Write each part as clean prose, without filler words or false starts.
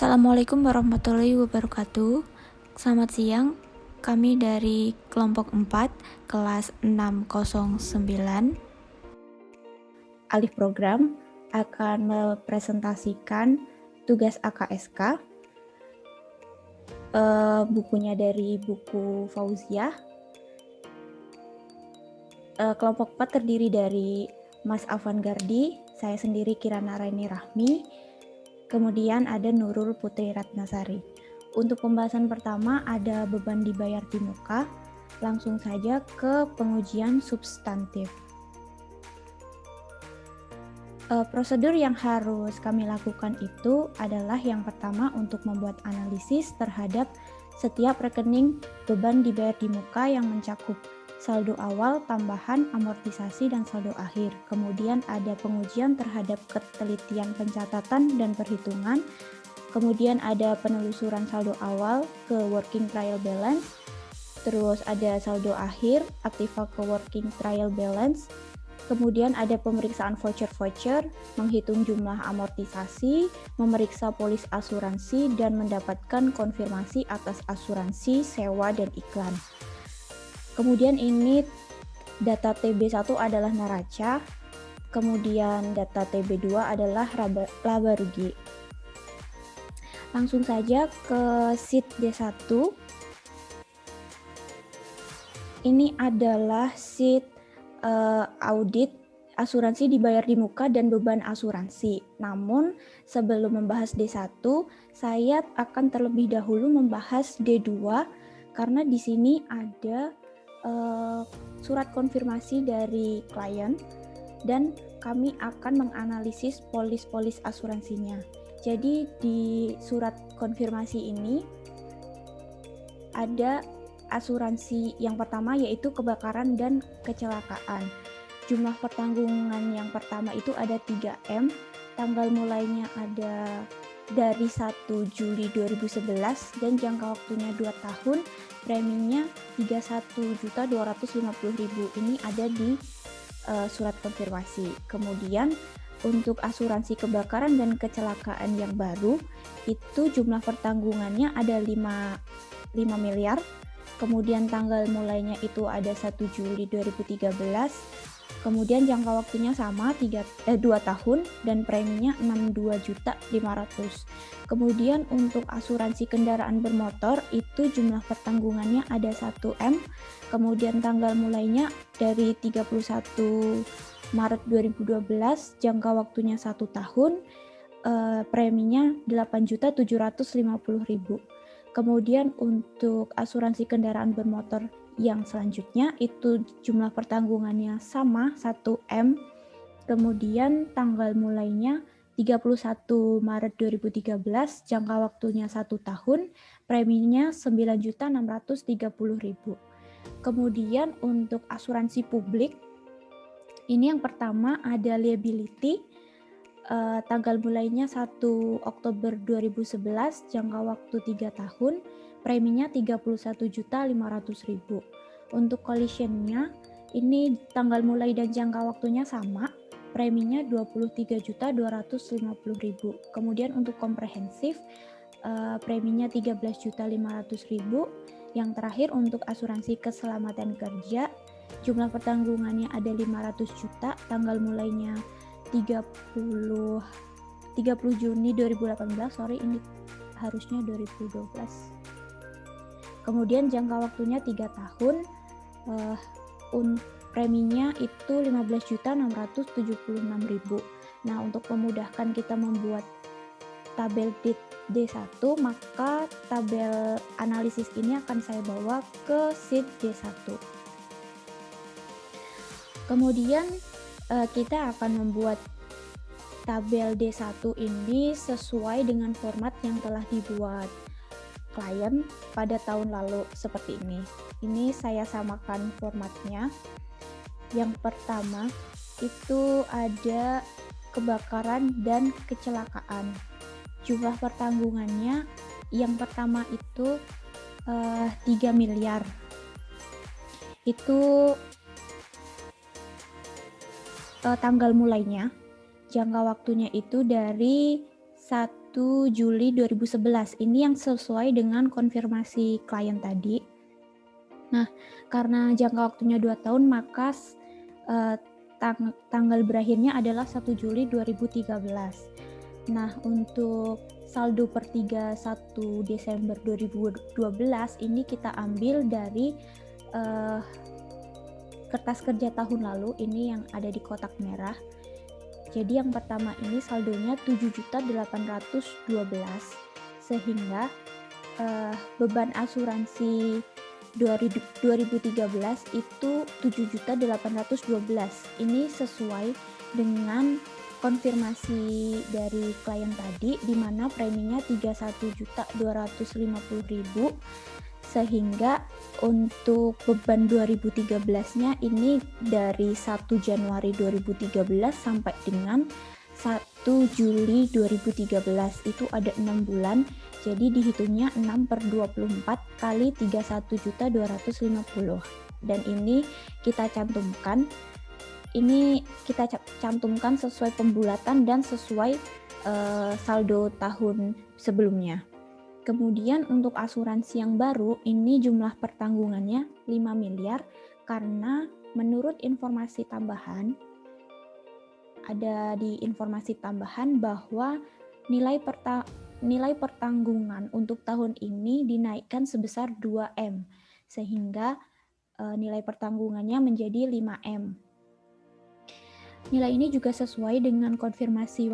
Assalamualaikum warahmatullahi wabarakatuh. Selamat siang, kami dari kelompok 4, kelas 609. Alif Program akan mempresentasikan tugas AKSK. Bukunya dari buku Fauziah. Kelompok 4 terdiri dari Mas Afwan Gardi, saya sendiri Kirana Raini Rahmi, kemudian ada Nurul Putri Ratnasari. Untuk pembahasan pertama ada beban dibayar di muka. Langsung saja ke pengujian substantif. Prosedur yang harus kami lakukan itu adalah yang pertama untuk membuat analisis terhadap setiap rekening beban dibayar di muka yang mencakup saldo awal, tambahan, amortisasi, dan saldo akhir. Kemudian ada pengujian terhadap ketelitian pencatatan dan perhitungan. Kemudian ada penelusuran saldo awal ke working trial balance. Terus ada saldo akhir, aktiva ke working trial balance. Kemudian ada pemeriksaan voucher-voucher, menghitung jumlah amortisasi, memeriksa polis asuransi, dan mendapatkan konfirmasi atas asuransi, sewa, dan iklan. Kemudian ini data TB1 adalah neraca, kemudian data TB2 adalah laba rugi. Langsung saja ke sheet D1. Ini adalah sheet audit asuransi dibayar di muka dan beban asuransi. Namun sebelum membahas D1, saya akan terlebih dahulu membahas D2 karena di sini ada surat konfirmasi dari klien dan kami akan menganalisis polis-polis asuransinya. Jadi di surat konfirmasi ini ada asuransi yang pertama yaitu kebakaran dan kecelakaan. Jumlah pertanggungan yang pertama itu ada 3M, tanggal mulainya ada dari 1 Juli 2011 dan jangka waktunya 2 tahun, preminya 31.250.000. Ini ada di surat konfirmasi. Kemudian untuk asuransi kebakaran dan kecelakaan yang baru itu jumlah pertanggungannya ada 5 miliar. Kemudian tanggal mulainya itu ada 1 Juli 2013. Kemudian jangka waktunya sama 2 tahun dan preminya 62.500.000. Kemudian untuk asuransi kendaraan bermotor itu jumlah pertanggungannya ada 1M. Kemudian tanggal mulainya dari 31 Maret 2012, jangka waktunya 1 tahun, preminya 8.750.000. Kemudian untuk asuransi kendaraan bermotor yang selanjutnya itu jumlah pertanggungannya sama 1M. Kemudian tanggal mulainya 31 Maret 2013, jangka waktunya 1 tahun, preminya 9.630.000. Kemudian untuk asuransi publik ini yang pertama ada liability, tanggal mulainya 1 Oktober 2011, jangka waktu 3 tahun, preminya 31.500.000. Untuk collisionnya ini tanggal mulai dan jangka waktunya sama, preminya 23.250.000. Kemudian untuk komprehensif preminya 13.500.000. Yang terakhir untuk asuransi keselamatan kerja, jumlah pertanggungannya ada 500 juta, tanggal mulainya 30 Juni 2018, ini harusnya 2012. Kemudian jangka waktunya 3 tahun, preminya itu 15.676.000. Nah, untuk memudahkan kita membuat tabel D1, maka tabel analisis ini akan saya bawa ke sheet D1. Kemudian kita akan membuat tabel D1 ini sesuai dengan format yang telah dibuat klien pada tahun lalu seperti ini. Ini saya samakan formatnya. Yang pertama itu ada kebakaran dan kecelakaan. Jumlah pertanggungannya yang pertama itu 3 miliar. Itu tanggal mulainya, jangka waktunya itu dari 1 1 Juli 2011. Ini yang sesuai dengan konfirmasi klien tadi. Nah, karena jangka waktunya 2 tahun, maka tanggal berakhirnya adalah 1 Juli 2013. Nah, untuk saldo per 31 Desember 2012 ini kita ambil dari kertas kerja tahun lalu, ini yang ada di kotak merah. Jadi yang pertama ini saldonya 7.812, sehingga beban asuransi 2013 itu 7.812. Ini sesuai dengan konfirmasi dari klien tadi, di mana preminya 31.250.000, sehingga untuk beban 2013-nya ini dari 1 Januari 2013 sampai dengan 1 Juli 2013 itu ada 6 bulan, jadi dihitungnya 6/24 kali 31.250, dan ini kita cantumkan sesuai pembulatan dan sesuai saldo tahun sebelumnya. Kemudian untuk asuransi yang baru, ini jumlah pertanggungannya 5 miliar karena menurut informasi tambahan, ada di informasi tambahan bahwa nilai pertanggungan untuk tahun ini dinaikkan sebesar 2M, sehingga nilai pertanggungannya menjadi 5M. Nilai ini juga sesuai dengan konfirmasi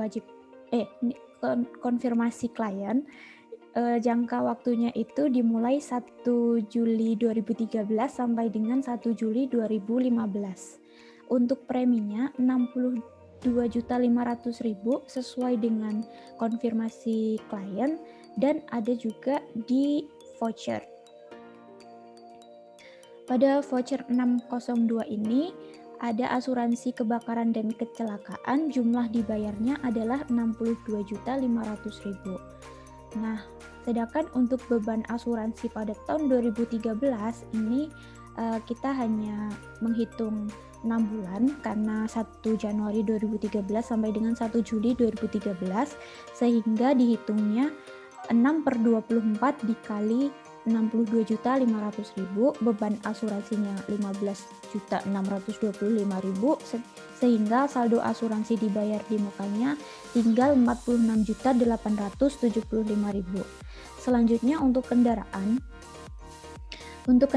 klien. Jangka waktunya itu dimulai 1 Juli 2013 sampai dengan 1 Juli 2015. Untuk preminya 62.500.000 sesuai dengan konfirmasi klien, dan ada juga di voucher. Pada voucher 602 ini ada asuransi kebakaran dan kecelakaan, jumlah dibayarnya adalah 62.500.000. Nah, sedangkan untuk beban asuransi pada tahun 2013 ini kita hanya menghitung 6 bulan karena 1 Januari 2013 sampai dengan 1 Juli 2013, sehingga dihitungnya 6/24 dikali 62.500.000, beban asuransinya 15.625.000, sehingga saldo asuransi dibayar di mukanya tinggal 46.875.000. Selanjutnya untuk kendaraan. Untuk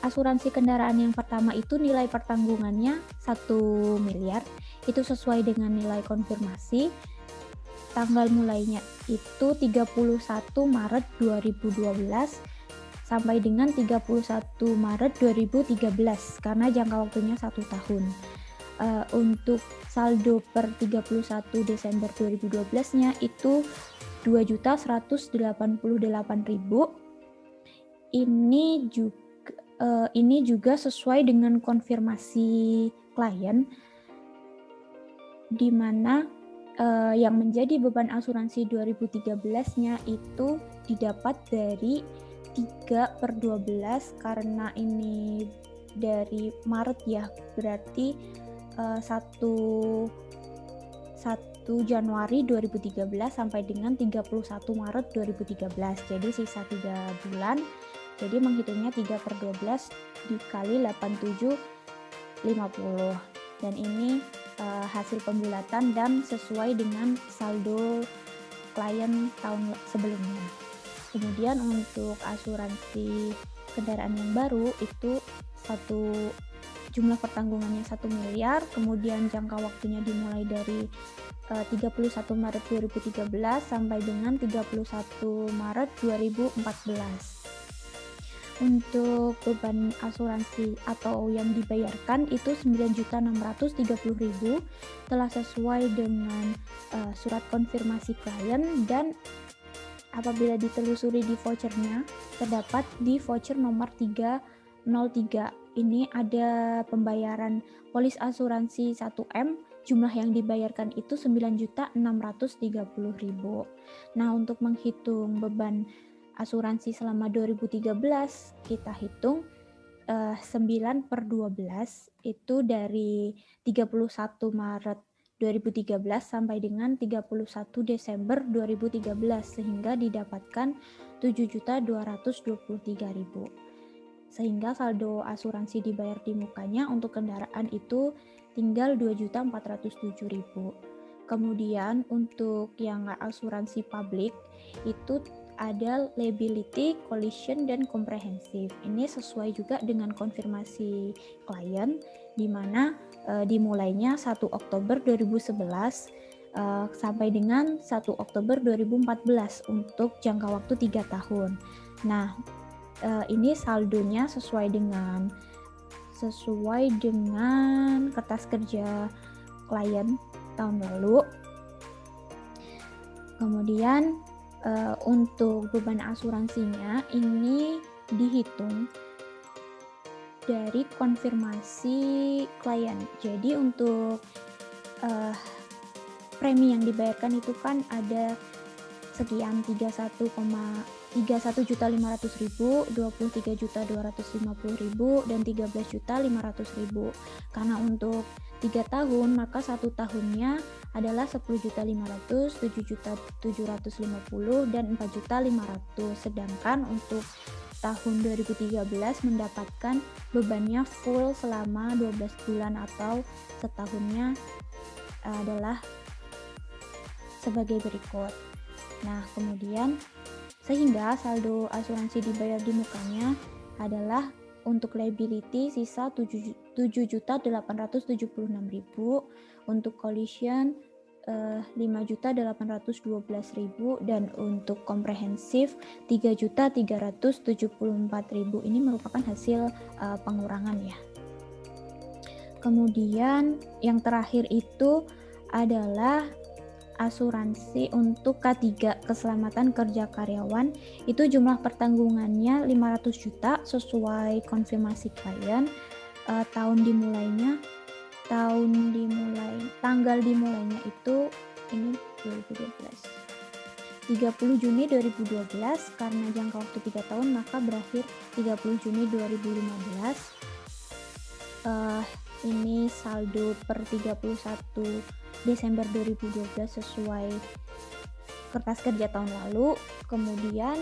asuransi kendaraan yang pertama itu nilai pertanggungannya 1 miliar, itu sesuai dengan nilai konfirmasi. Tanggal mulainya itu 31 Maret 2012 sampai dengan 31 Maret 2013 karena jangka waktunya 1 tahun. Untuk saldo per 31 Desember 2012-nya itu 2.188.000. Ini juga sesuai dengan konfirmasi klien, di mana yang menjadi beban asuransi 2013-nya itu didapat dari 3/12 karena ini dari Maret ya, berarti 1 Januari 2013 sampai dengan 31 Maret 2013. Jadi sisa 3 bulan. Jadi menghitungnya 3/12 dikali 8750. Dan ini hasil pembulatan dan sesuai dengan saldo klien tahun sebelumnya. Kemudian untuk asuransi kendaraan yang baru itu jumlah pertanggungannya 1 miliar, kemudian jangka waktunya dimulai dari 31 Maret 2013 sampai dengan 31 Maret 2014. Untuk beban asuransi atau yang dibayarkan itu 9.630.000, telah sesuai dengan surat konfirmasi klien, dan apabila ditelusuri di vouchernya, terdapat di voucher nomor 303. Ini ada pembayaran polis asuransi 1M, jumlah yang dibayarkan itu 9.630.000. Nah, untuk menghitung beban asuransi selama 2013, kita hitung 9/12 itu dari 31 Maret 2013 sampai dengan 31 Desember 2013 sehingga didapatkan 7.223.000. Sehingga saldo asuransi dibayar di mukanya untuk kendaraan itu tinggal 2.407.000. Kemudian untuk yang asuransi publik itu ada liability, collision, dan komprehensif. Ini sesuai juga dengan konfirmasi klien, di mana dimulainya 1 Oktober 2011 sampai dengan 1 Oktober 2014 untuk jangka waktu 3 tahun. Nah, ini saldonya sesuai dengan kertas kerja klien tahun lalu. Kemudian untuk beban asuransinya ini dihitung dari konfirmasi klien. Jadi untuk premi yang dibayarkan itu kan ada sekian 31.500.000, 23.250.000 dan 13.500.000. Karena untuk 3 tahun maka 1 tahunnya adalah 10.500, 7.750 dan 4.500. Sedangkan untuk tahun 2013 mendapatkan bebannya full selama 12 bulan atau setahunnya adalah sebagai berikut. Nah, kemudian sehingga saldo asuransi dibayar di mukanya adalah untuk liability sisa 7.876.000, untuk collision 5.812.000 dan untuk komprehensif 3.374.000. Ini merupakan hasil pengurangan ya. Kemudian yang terakhir itu adalah asuransi untuk K3 keselamatan kerja karyawan. Itu jumlah pertanggungannya 500 juta sesuai konfirmasi klien. Tanggal dimulainya itu ini 30 Juni 2012 karena jangka waktu 3 tahun maka berakhir 30 Juni 2015. Ini saldo per 31 Desember 2012 sesuai kertas kerja tahun lalu. Kemudian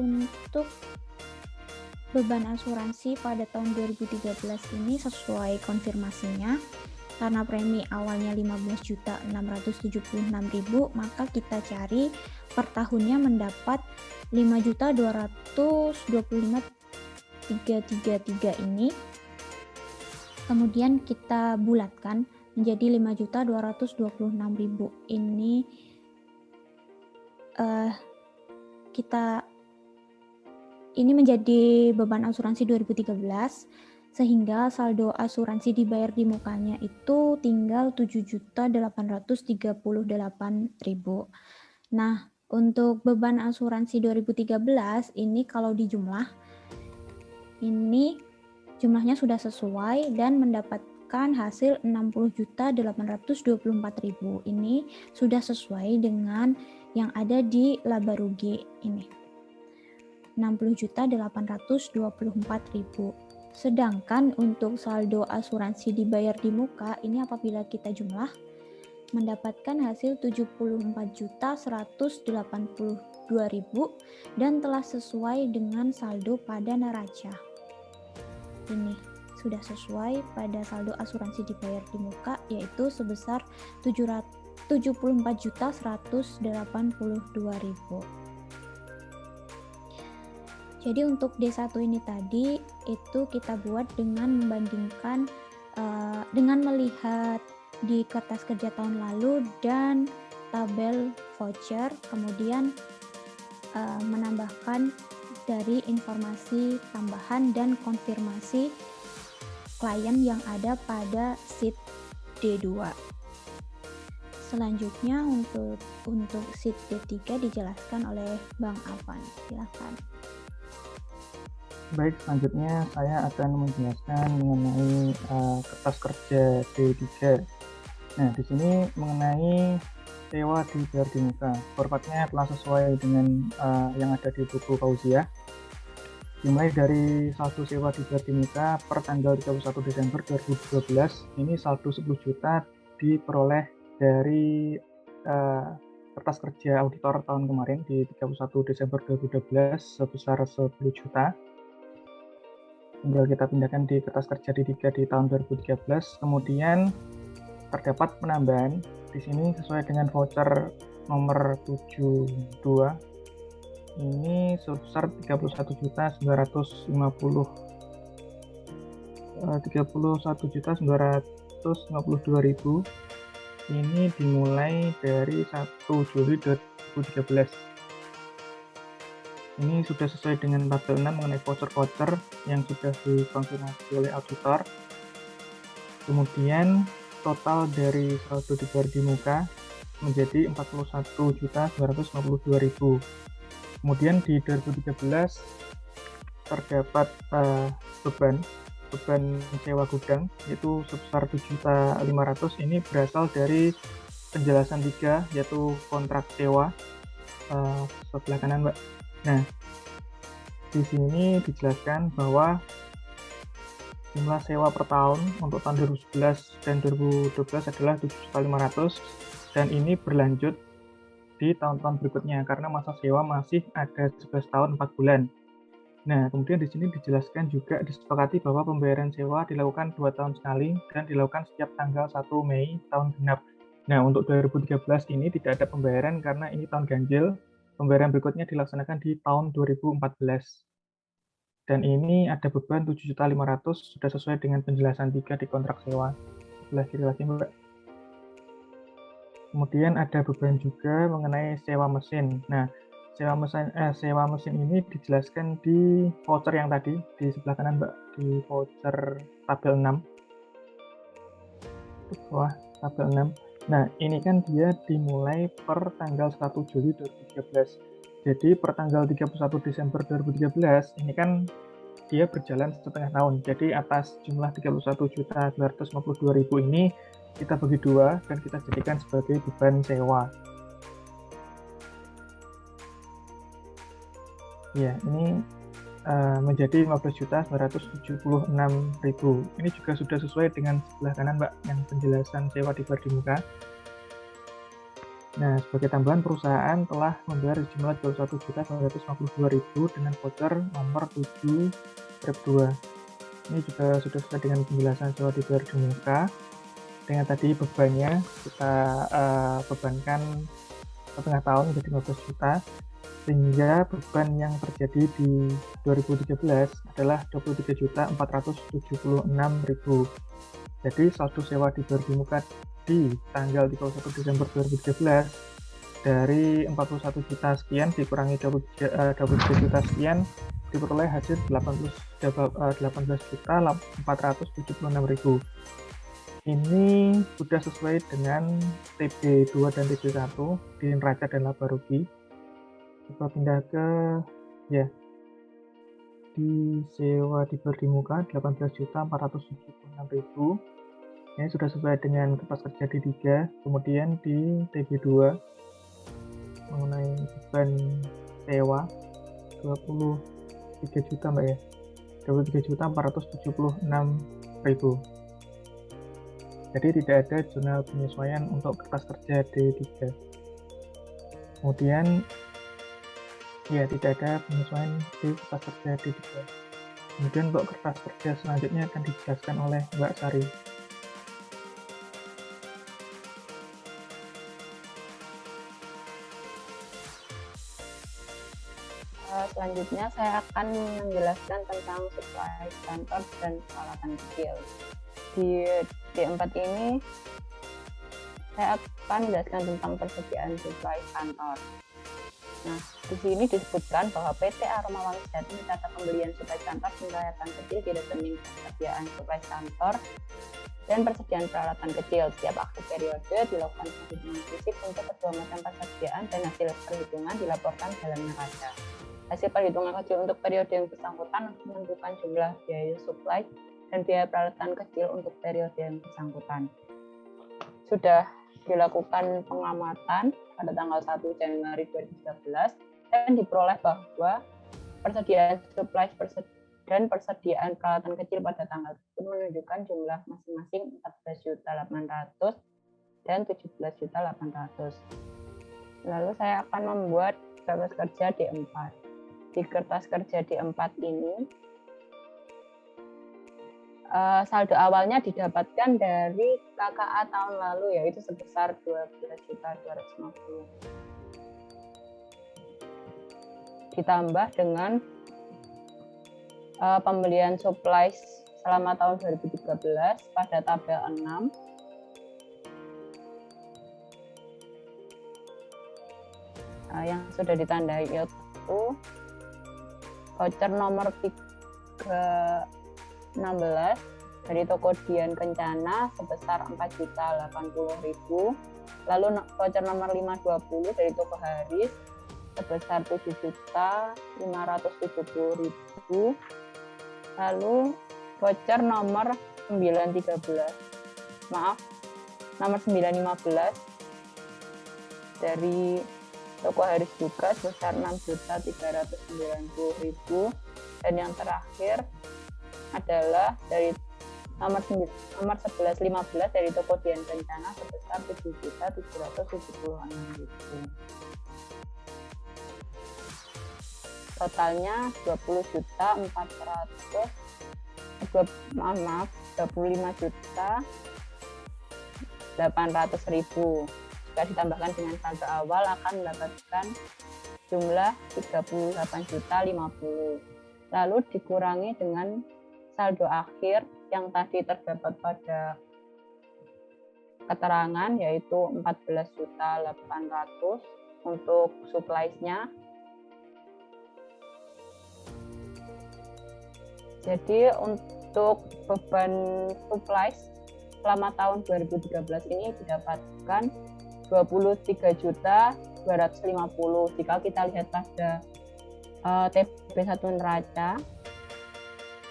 untuk beban asuransi pada tahun 2013 ini sesuai konfirmasinya, karena premi awalnya 15.676.000 maka kita cari per tahunnya mendapat 5.225.333 ini. Kemudian kita bulatkan menjadi 5.226.000. Ini menjadi beban asuransi 2013 sehingga saldo asuransi dibayar di mukanya itu tinggal 7.838.000. Nah, untuk beban asuransi 2013 ini kalau dijumlah ini jumlahnya sudah sesuai dan mendapatkan hasil 60.824.000. Ini sudah sesuai dengan yang ada di laba rugi ini. 60.824.000. Sedangkan untuk saldo asuransi dibayar di muka ini apabila kita jumlah mendapatkan hasil 74.182.000 dan telah sesuai dengan saldo pada neraca. Ini sudah sesuai pada saldo asuransi dibayar di muka yaitu sebesar 74.182.000. Jadi untuk D1 ini tadi itu kita buat dengan membandingkan dengan melihat di kertas kerja tahun lalu dan tabel voucher, kemudian menambahkan dari informasi tambahan dan konfirmasi klien yang ada pada sheet D2. Selanjutnya untuk sheet D3 dijelaskan oleh Bang Afan. Silakan. Baik, selanjutnya saya akan menjelaskan mengenai kertas kerja D3. Nah, di sini mengenai sewa dibayar di muka. Formatnya telah sesuai dengan yang ada di buku Fauzia. Dimulai dari saldo sewa dibayar di muka per tanggal 31 Desember 2012, ini saldo 10 juta diperoleh dari kertas kerja auditor tahun kemarin di 31 Desember 2012 sebesar 10 juta. Tinggal kita pindahkan di kertas kerja D3 di tahun 2013. Kemudian terdapat penambahan di sini sesuai dengan voucher nomor 72. Ini sebesar 31.952.000. Ini dimulai dari 1 Juli 2013. Ini sudah sesuai dengan tabel 6 mengenai voucher-voucher yang sudah dikonfirmasi oleh auditor. Kemudian total dari saldo dibayar di muka menjadi 41.952.000. Kemudian di 2013 terdapat beban sewa gudang yaitu sebesar 7.500.000. Ini berasal dari penjelasan 3 yaitu kontrak sewa sebelah kanan, Mbak. Nah, di sini dijelaskan bahwa jumlah sewa per tahun untuk tahun 2011 dan 2012 adalah 7.500.000 dan ini berlanjut di tahun-tahun berikutnya karena masa sewa masih ada 11 tahun 4 bulan. Nah, kemudian di sini dijelaskan juga disepakati bahwa pembayaran sewa dilakukan 2 tahun sekali dan dilakukan setiap tanggal 1 Mei tahun genap. Nah, untuk 2013 ini tidak ada pembayaran karena ini tahun ganjil. Pembayaran berikutnya dilaksanakan di tahun 2014. Dan ini ada beban 7.500.000 sudah sesuai dengan penjelasan 3 di kontrak sewa. Sebelah kiri lagi, Mbak. Kemudian ada beban juga mengenai sewa mesin. Nah, sewa mesin ini dijelaskan di voucher yang tadi di sebelah kanan, Mbak, di voucher tabel 6. Di bawah tabel 6. Nah, ini kan dia dimulai per tanggal 1 Juli 2013. Jadi per tanggal 31 Desember 2013 ini kan dia berjalan setengah tahun. Jadi atas jumlah 31.952.000 ini kita bagi 2 dan kita jadikan sebagai beban sewa. Ya, ini menjadi 15.976.000. Ini juga sudah sesuai dengan sebelah kanan, Mbak, yang penjelasan sewa dibayar di muka. Nah, sebagai tambahan perusahaan telah membayar jumlah 21.952.000 dengan voucher nomor 7/2. Ini juga sudah sesuai dengan penjelasan sewa dibayar di muka. Dengan tadi bebannya kita bebankan setengah tahun menjadi 15 juta, sehingga beban yang terjadi di 2013 adalah 23.476.000. Jadi saldo sewa dibayar di muka di tanggal 31 Desember 2013 dari 41 juta sekian dikurangi 23 juta sekian diperoleh hasil 18.476.000. Ini sudah sesuai dengan TB2 dan TB1 di neraca dan laba rugi. Kita pindah ke di sewa dibayar di muka 18.476.000. Ini sudah sesuai dengan kertas kerja D3. Kemudian di TB2 mengenai beban sewa 23 juta, Mbak, ya. 23.476.000. Jadi tidak ada jurnal penyesuaian untuk kertas kerja D3. Kemudian tidak ada penyesuaian di kertas kerja D3. Kemudian untuk kertas kerja selanjutnya akan dijelaskan oleh Mbak Sari. Selanjutnya saya akan menjelaskan tentang supply kantor dan peralatan kecil. Di D4 ini saya akan menjelaskan tentang persediaan supply kantor. Nah, di sini disebutkan bahwa PT Aroma Wangi Sejati mencatat pembelian supply kantor dan peralatan kecil di rekening persediaan supply kantor dan persediaan peralatan kecil. Setiap akhir periode dilakukan perhitungan fisik untuk kedua macam persediaan dan hasil perhitungan dilaporkan dalam neraca. Hasil perhitungan kecil untuk periode yang bersangkutan menentukan jumlah biaya supply dan biaya peralatan kecil untuk periode yang bersangkutan. Sudah dilakukan pengamatan pada tanggal 1 Januari 2013 dan diperoleh bahwa persediaan supply dan persediaan peralatan kecil pada tanggal tersebut menunjukkan jumlah masing-masing 14.800 dan 17.800.000. Lalu saya akan membuat kertas kerja D4. Di kertas kerja D4 ini saldo awalnya didapatkan dari KKA tahun lalu, yaitu sebesar 12.250.000. Ditambah dengan pembelian supplies selama tahun 2013 pada tabel 6. Yang sudah ditandai yaitu voucher nomor 316 dari toko Dian Kencana sebesar 4.080.000. Lalu voucher nomor 520 dari toko Haris sebesar 7.570.000. Lalu voucher nomor 915 dari toko Haris juga sebesar 6.390.000. Dan yang terakhir adalah dari nomor 1115 dari toko Dian Kencana sebesar 7.776.000. Totalnya 25.800.000. Jika ditambahkan dengan saldo awal akan mendapatkan jumlah 38.050. Lalu dikurangi dengan saldo akhir yang tadi terdapat pada keterangan, yaitu 14.800.000 untuk supplies-nya. Jadi untuk beban supplies selama tahun 2013 ini didapatkan 23.250.000. Jika kita lihat pada TB1 neraca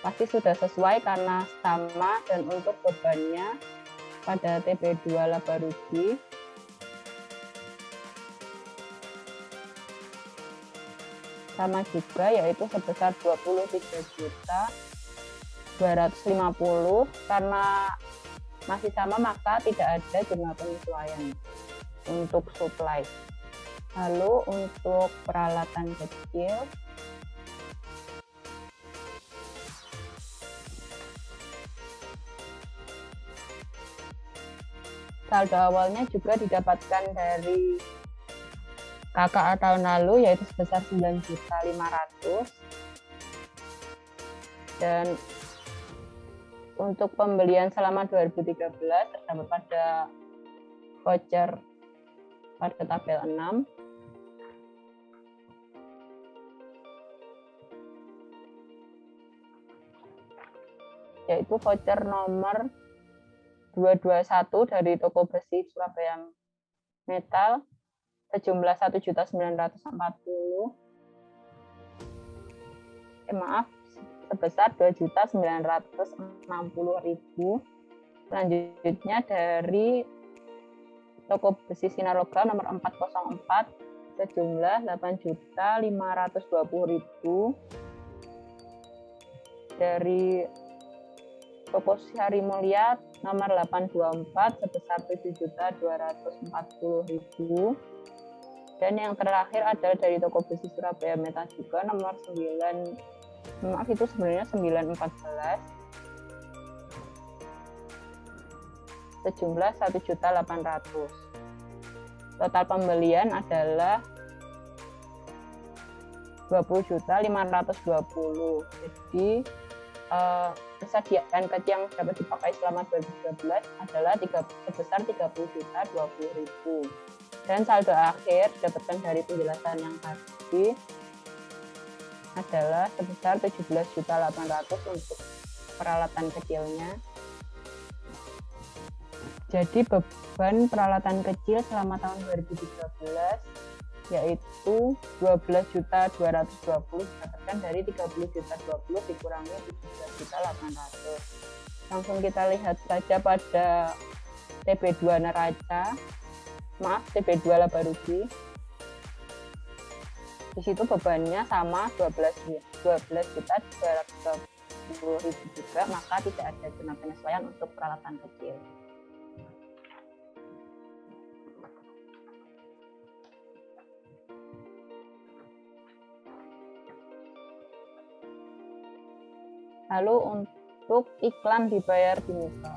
pasti sudah sesuai karena sama, dan untuk bebannya pada TB2 laba rugi sama juga, yaitu sebesar 23.250.000. Karena masih sama maka tidak ada jumlah penyesuaian untuk supply. Lalu untuk peralatan kecil saldo awalnya juga didapatkan dari KKA tahun lalu, yaitu sebesar 9.500.000. Dan untuk pembelian selama 2013 terdapat pada voucher pada tabel 6. Yaitu voucher nomor 221 dari toko besi Surabaya Metal sejumlah 1.940.000. Sebesar 2.960.000. Selanjutnya dari toko besi Sinar Logam nomor 404 sejumlah 8.520.000. Dari toko Sari Mulia nomor 824 sebesar 7.240.000. Dan yang terakhir adalah dari toko besi Surabaya Metal juga nomor 914 sejumlah 1.800.000. Total pembelian adalah 20.520.000. Jadi kesediaan kecil yang dapat dipakai selama 2013 adalah sebesar 30.020.000. Dan saldo akhir didapatkan dari penjelasan yang tadi adalah sebesar 17.800.000 untuk peralatan kecilnya. Jadi beban peralatan kecil selama tahun 2013 yaitu 12.220.000 didapatkan dari 30.020.000 dikurangi 17.800.000. Langsung kita lihat saja pada TB2 neraca, TB2 laba rugi. Di situ bebannya sama 12.220.000 juga, maka tidak ada zona penyesuaian untuk peralatan kecil. Lalu untuk iklan dibayar di muka.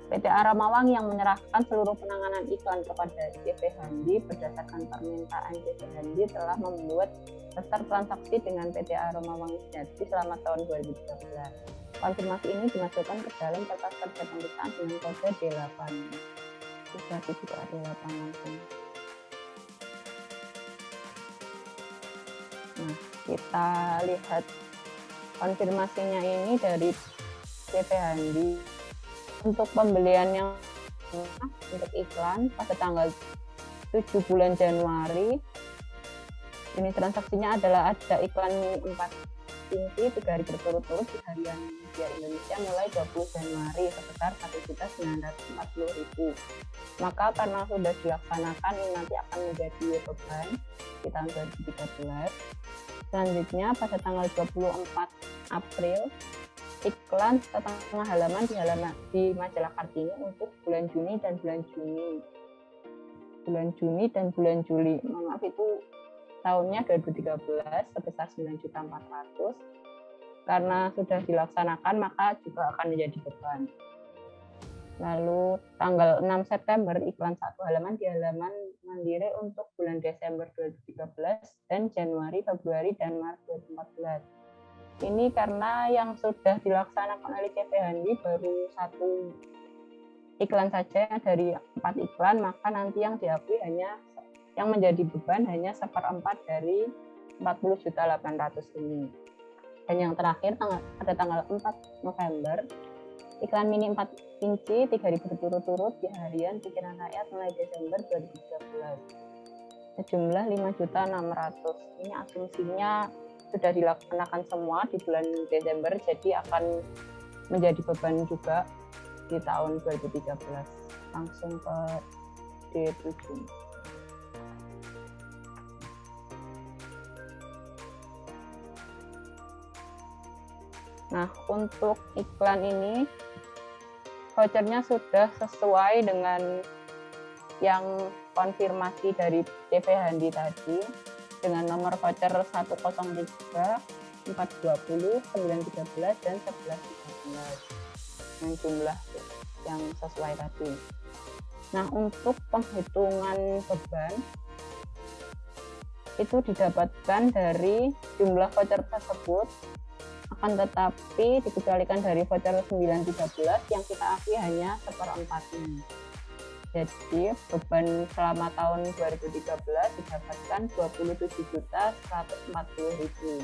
PT Aramawang yang menyerahkan seluruh penanganan iklan kepada CV Handi berdasarkan permintaan CV Handi telah membuat daftar transaksi dengan PT Aramawang Sejati selama tahun 2013. Konfirmasi ini dimasukkan ke dalam kertas kerja pemeriksaan dengan kode D8. Bisa juga D8 langsung. Nah, kita lihat konfirmasinya ini dari CV Handi. Untuk pembelian yang untuk iklan pada tanggal 7 bulan Januari, ini transaksinya adalah ada iklan 4 inci 3 hari berturut-turut di harian media Indonesia mulai 20 Januari sebesar 1.940.000. Maka karena sudah dilaksanakan, ini nanti akan menjadi beban di tahun 2013. Selanjutnya pada tanggal 24 April, iklan setengah halaman di majalah Kartini untuk bulan Juni dan bulan Juli. Maaf, itu tahunnya 2013 sebesar 9.400.000. Karena sudah dilaksanakan maka juga akan menjadi beban. Lalu tanggal 6 September iklan satu halaman di halaman Mandiri untuk bulan Desember 2013 dan Januari, Februari, dan Maret 2014. Ini karena yang sudah dilaksanakan oleh CV Handi baru 1 iklan saja dari 4 iklan, maka nanti yang diakui hanya yang menjadi beban hanya 1/4 dari 40.800.000 ini. Dan yang terakhir pada tanggal 4 November, iklan mini 4 inci 3 hari berturut-turut di harian Pikiran Rakyat mulai Desember 2013. Sejumlah 5.600.000. Ini asumsinya sudah dilaksanakan semua di bulan Desember, jadi akan menjadi beban juga di tahun 2013. Langsung ke D7. Nah, untuk iklan ini vouchernya sudah sesuai dengan yang konfirmasi dari CV Handi tadi, dengan nomor voucher 103, 420, 913, dan 1113 dengan jumlah yang sesuai tadi. Nah, untuk penghitungan beban itu didapatkan dari jumlah voucher tersebut, akan tetapi dikecualikan dari voucher 913 yang kita akui hanya 1/4-nya. Jadi beban selama tahun 2013 didapatkan 27.140.000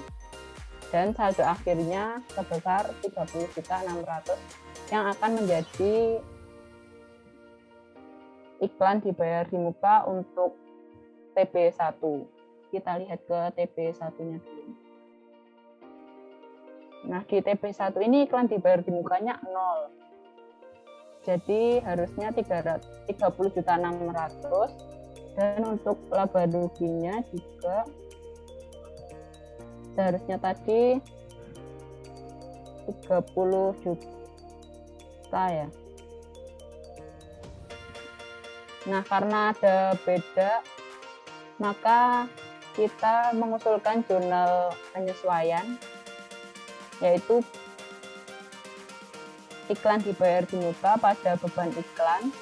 dan saldo akhirnya sebesar 30.600.000 yang akan menjadi iklan dibayar di muka untuk TB1. Kita lihat ke TB1-nya dulu. Nah, di TB1 ini iklan dibayar di mukanya 0. Jadi harusnya 30.600.000 dan untuk laba ruginya juga seharusnya tadi 30 juta ya. Nah, karena ada beda maka kita mengusulkan jurnal penyesuaian, yaitu iklan dibayar di muka pada beban iklan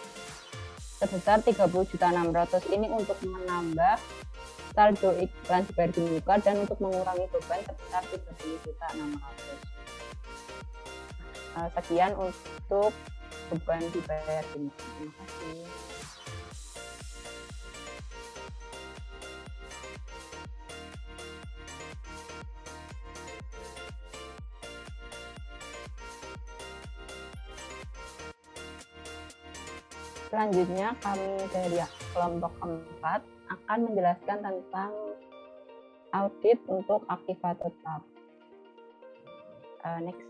sebesar 30.600.000 ini untuk menambah saldo iklan dibayar di muka dan untuk mengurangi beban sebesar 30.600.000. Sekian untuk beban dibayar di muka. Terima kasih. Selanjutnya kami dari kelompok 4 akan menjelaskan tentang audit untuk aktiva tetap. Next.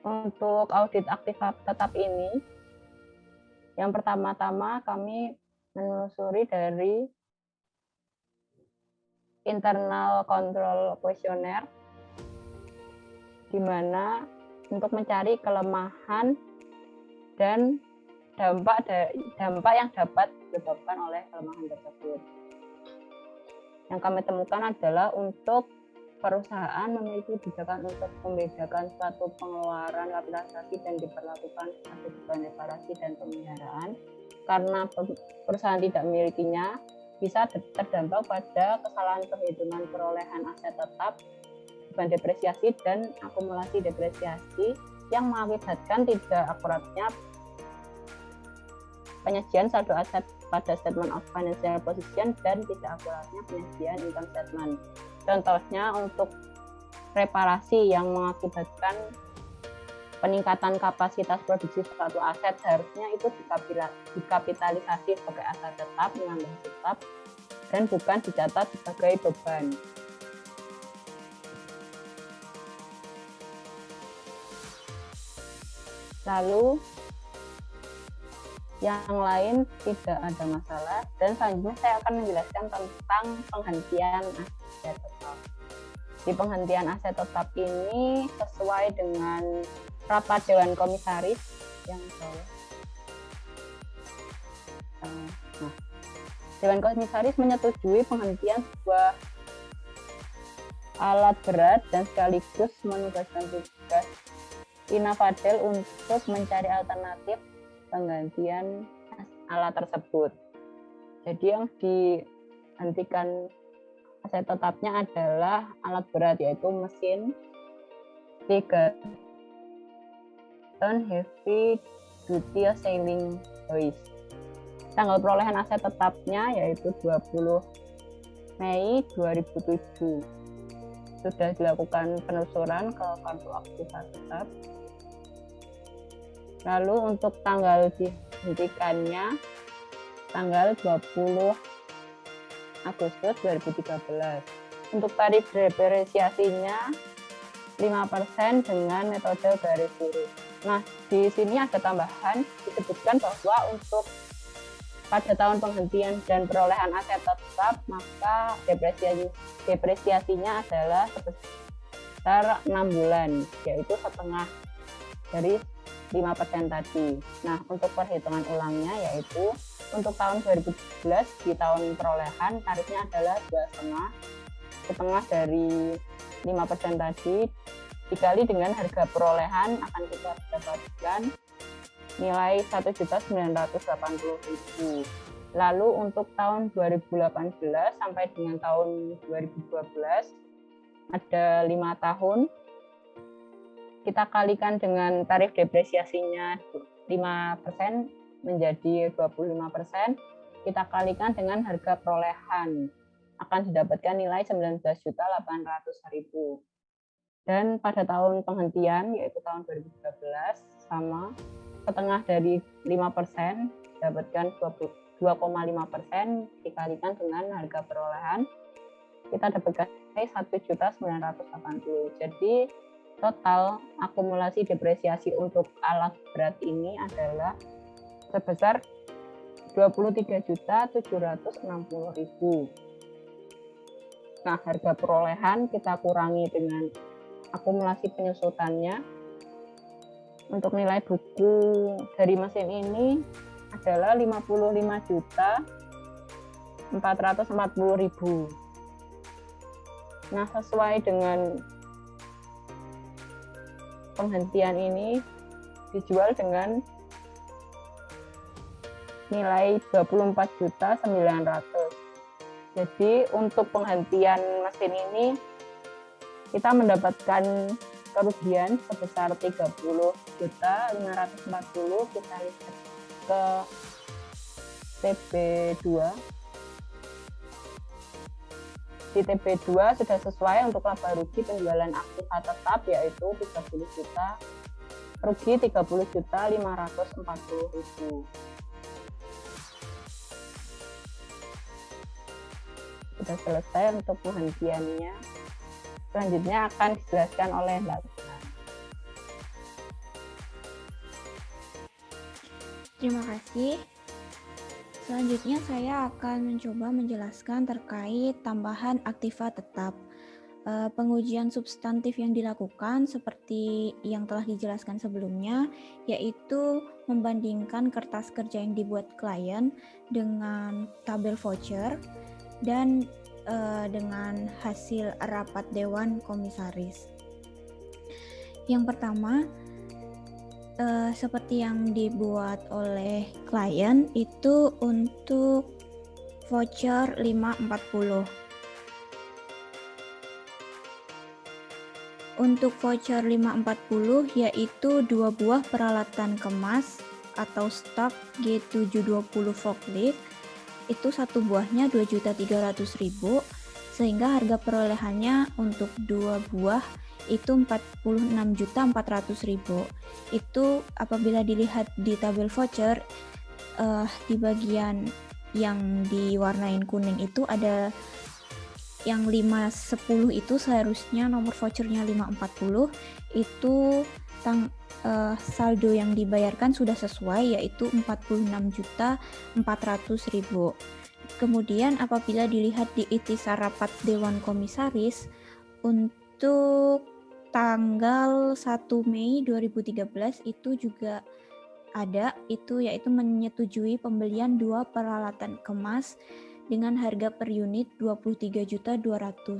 Untuk audit aktiva tetap ini, yang pertama-tama kami menelusuri dari internal control questionnaire, di mana untuk mencari kelemahan dan dampak yang dapat disebabkan oleh kelemahan tersebut. Yang kami temukan adalah untuk perusahaan memiliki kebijakan untuk membedakan suatu pengeluaran kapitalisasi dan diperlakukan sebagai beban reparasi dan pemeliharaan. Karena perusahaan tidak memilikinya, bisa terdampak pada kesalahan perhitungan perolehan aset tetap, beban depresiasi, dan akumulasi depresiasi yang mengakibatkan tidak akuratnya penyajian saldo aset pada statement of financial position dan tidak akuratnya penyajian income statement. Contohnya untuk reparasi yang mengakibatkan peningkatan kapasitas produksi suatu aset, seharusnya itu dikapitalisasi sebagai aset tetap dengan basis tetap dan bukan dicatat sebagai beban. Lalu yang lain tidak ada masalah, dan selanjutnya saya akan menjelaskan tentang penghentian aset tetap. Di penghentian aset tetap ini sesuai dengan rapat Dewan Komisaris yang Dewan Komisaris menyetujui penghentian sebuah alat berat dan sekaligus menugaskan tugas Inafadel untuk mencari alternatif penggantian alat tersebut. Jadi yang dihentikan aset tetapnya adalah alat berat, yaitu mesin 3 ton heavy duty sailing hoist. Tanggal perolehan aset tetapnya yaitu 20 Mei 2007. Sudah dilakukan penelusuran ke kartu aktiva tetap. Lalu untuk tanggal dihentikannya tanggal 20 Agustus 2013. Untuk tarif depresiasinya 5% dengan metode garis lurus. Nah, di sini ada tambahan disebutkan bahwa untuk pada tahun penghentian dan perolehan aset tetap, maka depresiasinya adalah sebesar 6 bulan, yaitu setengah dari 5% tadi. Nah, untuk perhitungan ulangnya yaitu untuk tahun 2017 di tahun perolehan tarifnya adalah 2,5, setengah dari 5% tadi dikali dengan harga perolehan akan kita dapatkan nilai 1.980.000. Lalu untuk tahun 2018 sampai dengan tahun 2012 ada 5 tahun. Kita kalikan dengan tarif depresiasinya 5% menjadi 25%. Kita kalikan dengan harga perolehan akan didapatkan nilai 19.800.000. Dan pada tahun penghentian yaitu tahun 2013 sama setengah dari 5% dapatkan 2,5% dikalikan dengan harga perolehan kita dapatkan 1.980.000. Jadi total akumulasi depresiasi untuk alat berat ini adalah sebesar 23.760.000. Nah, harga perolehan kita kurangi dengan akumulasi penyusutannya. Untuk nilai buku dari mesin ini adalah 55.440.000. Nah, sesuai dengan penghentian ini dijual dengan nilai 24.900.000. Jadi untuk penghentian mesin ini kita mendapatkan kerugian sebesar 30.540.000. Kita lihat ke TB2. Di TB2 sudah sesuai untuk laba rugi penjualan aktiva tetap yaitu 30 juta, rugi 30.540.000. Sudah selesai untuk penghentiannya. Selanjutnya akan dijelaskan oleh Mbak. Terima kasih. Selanjutnya saya akan mencoba menjelaskan terkait tambahan aktiva tetap. Pengujian substantif yang dilakukan seperti yang telah dijelaskan sebelumnya, yaitu membandingkan kertas kerja yang dibuat klien dengan tabel voucher dan dengan hasil rapat Dewan Komisaris. Yang pertama, seperti yang dibuat oleh klien itu untuk voucher 540. Untuk voucher 540 yaitu 2 buah peralatan kemas atau stok G720 forklift, itu satu buahnya 2.300.000, sehingga harga perolehannya untuk 2 buah itu 46.400.000. Itu apabila dilihat di tabel voucher, di bagian yang diwarnain kuning itu ada yang 510 itu seharusnya nomor vouchernya 540, itu saldo yang dibayarkan sudah sesuai, yaitu 46.400.000. Kemudian apabila dilihat di itisar rapat Dewan Komisaris untuk tanggal 1 Mei 2013 itu juga ada, itu yaitu menyetujui pembelian 2 peralatan kemas dengan harga per unit 23.200.000,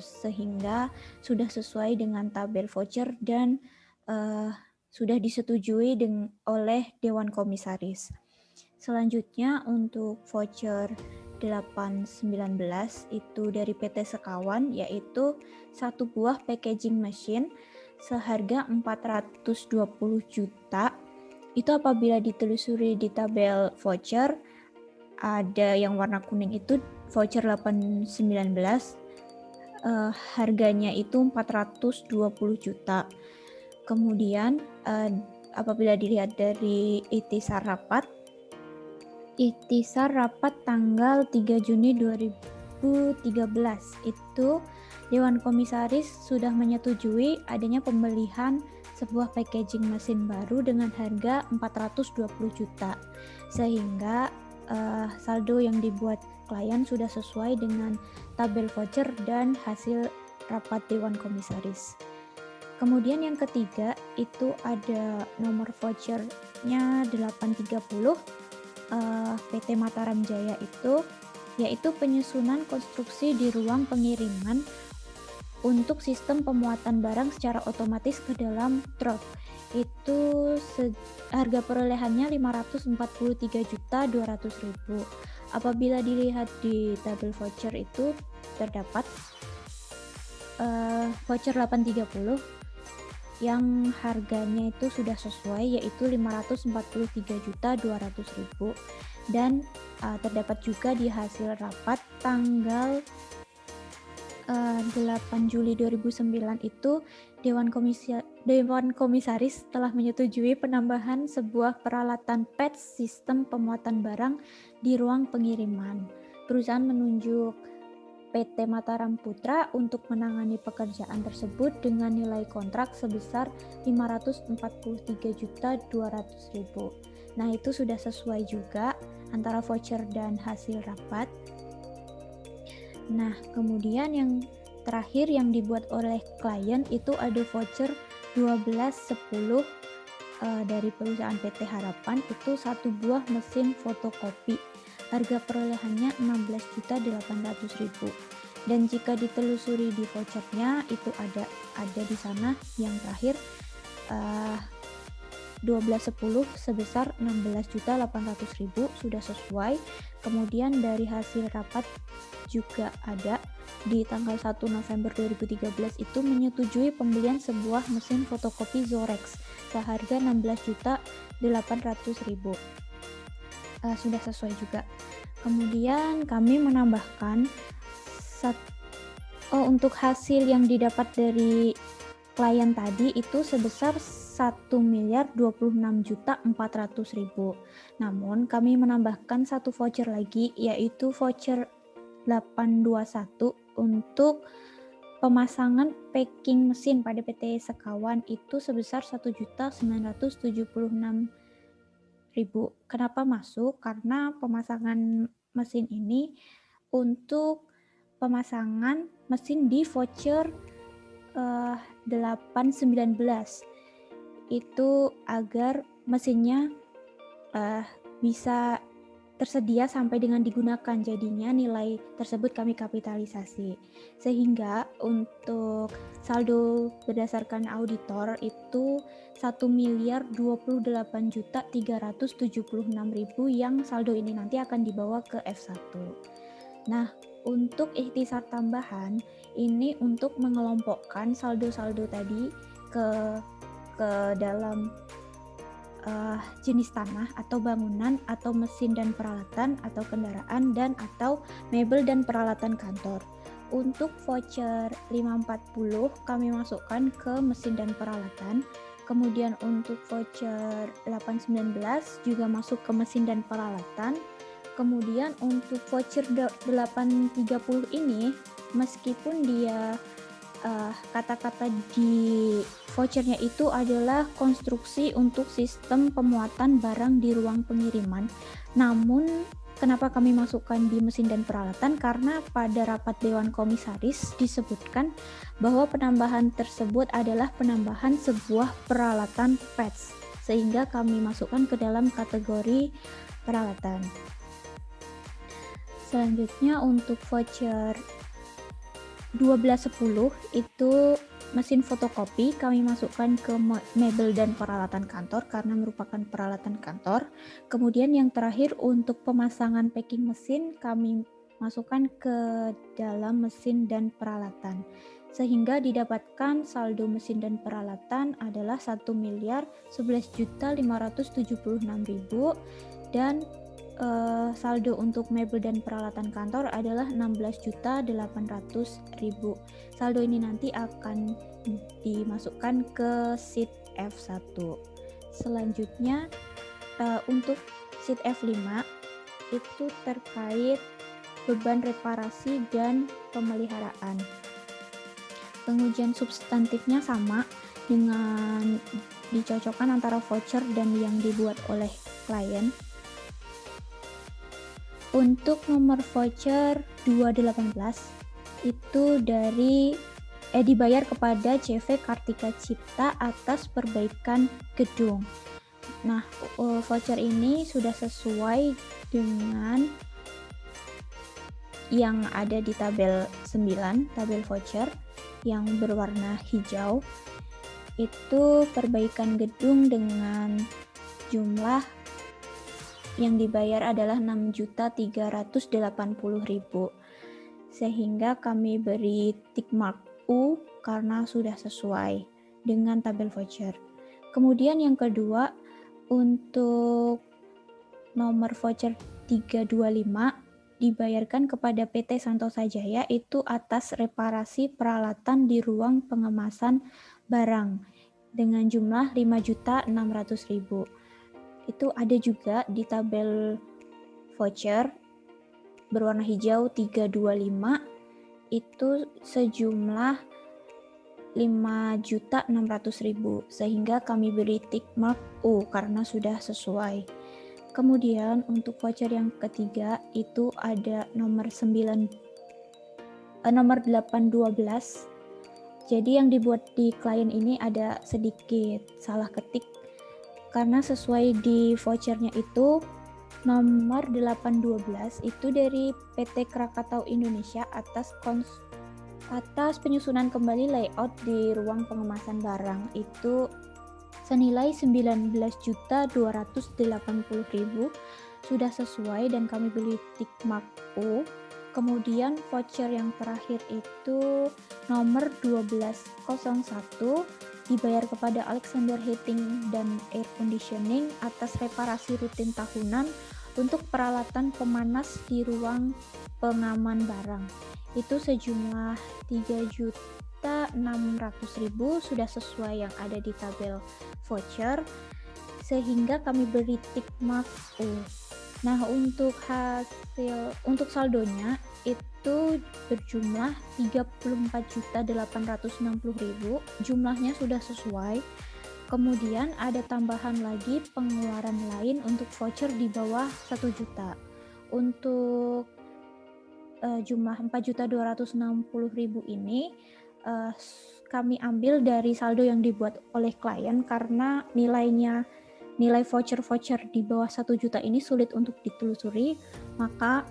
sehingga sudah sesuai dengan tabel voucher dan sudah disetujui oleh Dewan Komisaris. Selanjutnya untuk voucher 819 itu dari PT Sekawan, yaitu 1 buah packaging machine seharga 420 juta. Itu apabila ditelusuri di tabel voucher, ada yang warna kuning itu voucher 819, harganya itu 420 juta. Kemudian apabila dilihat dari itisar rapat tanggal 3 Juni 2013 itu Dewan Komisaris sudah menyetujui adanya pembelian sebuah packaging mesin baru dengan harga 420 juta, sehingga saldo yang dibuat klien sudah sesuai dengan tabel voucher dan hasil rapat Dewan Komisaris. Kemudian yang ketiga itu ada nomor vouchernya 830 PT Mataram Jaya itu, yaitu penyusunan konstruksi di ruang pengiriman untuk sistem pemuatan barang secara otomatis ke dalam truk. Itu harga perolehannya 543.200.000. Apabila dilihat di tabel voucher itu terdapat voucher 830 yang harganya itu sudah sesuai, yaitu 543.200.000, dan terdapat juga di hasil rapat tanggal 8 Juli 2009 itu Dewan Komisaris telah menyetujui penambahan sebuah peralatan PET sistem pemuatan barang di ruang pengiriman. Perusahaan menunjuk PT Mataram Putra untuk menangani pekerjaan tersebut dengan nilai kontrak sebesar 543.200.000. Nah, itu sudah sesuai juga antara voucher dan hasil rapat. Nah, kemudian yang terakhir yang dibuat oleh klien itu ada voucher 1210 dari perusahaan PT Harapan, itu 1 buah mesin fotokopi. Harga perolehannya 16.800.000. Dan jika ditelusuri di vouchernya itu ada di sana yang terakhir 1210 sebesar 16.800.000 sudah sesuai. Kemudian dari hasil rapat juga ada di tanggal 1 November 2013 itu menyetujui pembelian sebuah mesin fotokopi Zorex seharga 16.800.000. Sudah sesuai juga. Kemudian kami menambahkan untuk hasil yang didapat dari klien tadi itu sebesar 1.026.400.000. Namun kami menambahkan satu voucher lagi, yaitu voucher 821 untuk pemasangan packing mesin pada PT Sekawan itu sebesar 1.976.000. Kenapa masuk? Karena pemasangan mesin ini untuk pemasangan mesin di voucher 819. Itu agar mesinnya bisa tersedia sampai dengan digunakan, jadinya nilai tersebut kami kapitalisasi. Sehingga untuk saldo berdasarkan auditor itu 1.028.376.000 yang saldo ini nanti akan dibawa ke F1. Nah, untuk ikhtisar tambahan ini untuk mengelompokkan saldo-saldo tadi ke dalam jenis tanah atau bangunan atau mesin dan peralatan atau kendaraan dan atau mebel dan peralatan kantor. Untuk voucher 540 kami masukkan ke mesin dan peralatan. Kemudian untuk voucher 819 juga masuk ke mesin dan peralatan. Kemudian untuk voucher 830 ini meskipun dia kata-kata di vouchernya itu adalah konstruksi untuk sistem pemuatan barang di ruang pengiriman. Namun, kenapa kami masukkan di mesin dan peralatan? Karena pada rapat Dewan Komisaris disebutkan bahwa penambahan tersebut adalah penambahan sebuah peralatan PETS, sehingga kami masukkan ke dalam kategori peralatan. Selanjutnya untuk voucher 1210 itu mesin fotokopi kami masukkan ke mebel dan peralatan kantor karena merupakan peralatan kantor. Kemudian yang terakhir untuk pemasangan packing mesin kami masukkan ke dalam mesin dan peralatan. Sehingga didapatkan saldo mesin dan peralatan adalah 1.011.576.000 dan saldo untuk mebel dan peralatan kantor adalah 16.800.000. Saldo ini nanti akan dimasukkan ke sheet F1. Selanjutnya untuk sheet F5 itu terkait beban reparasi dan pemeliharaan. Pengujian substantifnya sama dengan dicocokkan antara voucher dan yang dibuat oleh klien. Untuk nomor voucher 218 itu dibayar kepada CV Kartika Cipta atas perbaikan gedung. Nah, voucher ini sudah sesuai dengan yang ada di tabel 9, tabel voucher yang berwarna hijau. Itu perbaikan gedung dengan jumlah yang dibayar adalah 6.380.000, sehingga kami beri tick mark U karena sudah sesuai dengan tabel voucher. Kemudian yang kedua untuk nomor voucher 325 dibayarkan kepada PT Santosa Jaya itu atas reparasi peralatan di ruang pengemasan barang dengan jumlah 5.600.000. Itu ada juga di tabel voucher berwarna hijau 325 itu sejumlah 5.600.000, sehingga kami beri tick mark U karena sudah sesuai. Kemudian untuk voucher yang ketiga itu ada nomor 812. Jadi yang dibuat di klien ini ada sedikit salah ketik karena sesuai di vouchernya itu nomor 812 itu dari PT Krakatau Indonesia atas penyusunan kembali layout di ruang pengemasan barang itu senilai 19.280.000 sudah sesuai dan kami beli tick mark U. Kemudian voucher yang terakhir itu nomor 1201 dibayar kepada Alexander Heating dan Air Conditioning atas reparasi rutin tahunan untuk peralatan pemanas di ruang pengaman barang. Itu sejumlah 3.600.000 sudah sesuai yang ada di tabel voucher, sehingga kami beri tick mark U. Nah, untuk saldonya itu berjumlah 34.860.000, jumlahnya sudah sesuai. Kemudian ada tambahan lagi pengeluaran lain untuk voucher di bawah 1 juta. Untuk jumlah 4.260.000 ini kami ambil dari saldo yang dibuat oleh klien karena nilai voucher-voucher di bawah 1 juta ini sulit untuk ditelusuri, maka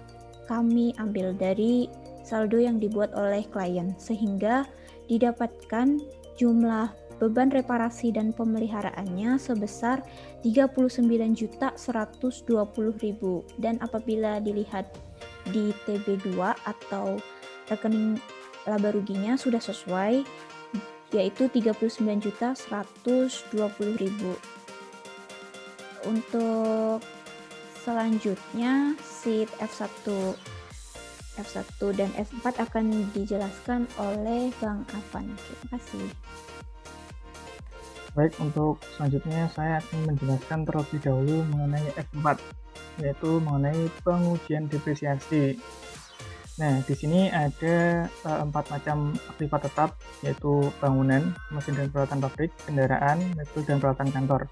kami ambil dari saldo yang dibuat oleh klien sehingga didapatkan jumlah beban reparasi dan pemeliharaannya sebesar 39.120.000 dan apabila dilihat di TB2 atau rekening laba ruginya sudah sesuai, yaitu 39.120.000. Untuk selanjutnya sheet F1 dan F4 akan dijelaskan oleh Bang Afan. Terima kasih. Baik, untuk selanjutnya saya akan menjelaskan terlebih dahulu mengenai F4, yaitu mengenai pengujian depresiasi. Nah, di sini ada 4 macam aktiva tetap, yaitu bangunan, mesin dan peralatan pabrik, kendaraan, mebel dan peralatan kantor.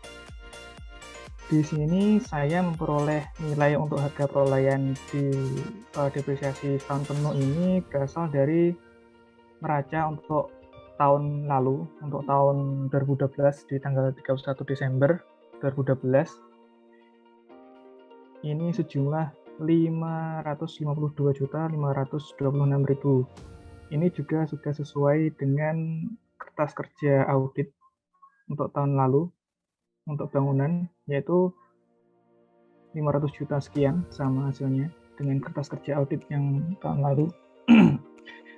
Di sini saya memperoleh nilai untuk harga perolehan di depresiasi setahun penuh ini berasal dari neraca untuk tahun lalu, untuk tahun 2012 di tanggal 31 Desember 2012. Ini sejumlah 552.526.000. Ini juga sudah sesuai dengan kertas kerja audit untuk tahun lalu untuk bangunan, yaitu 500 juta sekian sama hasilnya dengan kertas kerja audit yang tahun lalu.